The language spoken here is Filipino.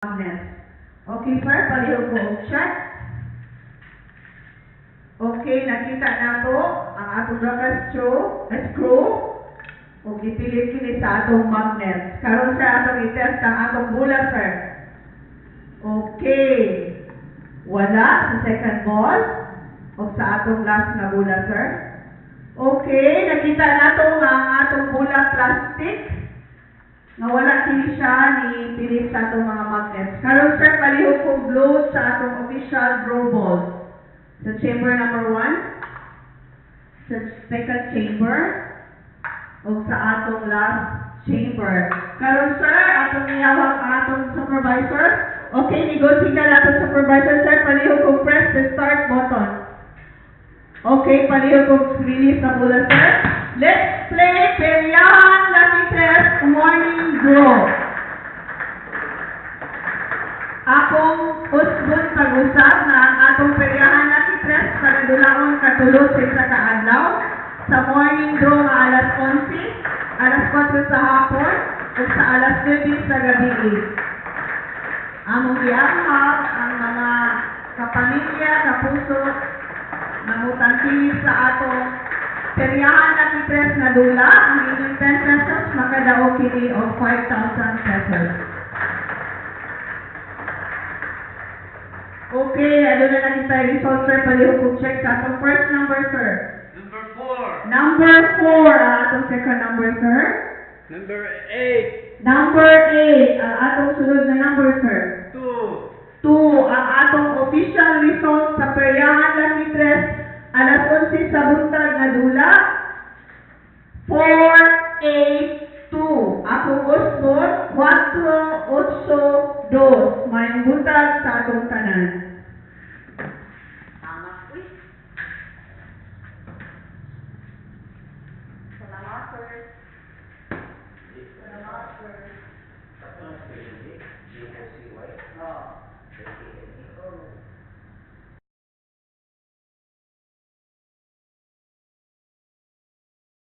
magnet. Okay, sir, palihog ko og shot. Okay, nakita na to ang atong screw. Okay, pilit kini sa atong magnet. Karon sa atong i-test ang atong bula, sir. Okay. Wala sa second ball o sa atong last na bula, sir. Okay, nakita na to ang atong bula plastic. Nawala kini siya ni pilit sa atong mga magnets. Karon sir, palihog kong blow sa atong official draw ball. Sa chamber number 1, sa second chamber, o sa atong last chamber. Karon sir, atong iyawag ang atong supervisor. Okay, negotiate na atong supervisor sir, palihog kong press the start button. Okay, palihog kong release na bola sir. Let's play Peryahan Lucky Test Morning Draw. Akong usbon pag-usap na ang atong Peryahan Lucky Test para dulaon katulog sa isa ka adlaw sa morning draw nga alas 11, alas 4 sa hapon, o sa alas 9 sa gabi. Among giahap ang mga kapamilya, kapuso, namutangkilis sa atong Peryahan Lucky Test na dula, ang inyong 10 pesos, makadaog kini o 5,000 pesos. Okay, ano na nakita yung result, sir? Palihog kong check sa atong first number, sir. Number 4. Number 4, ang atong second number, sir. Number 8. Number 8, ang atong sunod na number, sir. 2. 2, ang atong official result sa Peryahan Lucky Test, alas 11 sa buntag na dula, 482. Akong usbon, 482. Mayong buntag sa atong tanan. Tama, uy. Salamat, sir. Salamat, sir. Oh.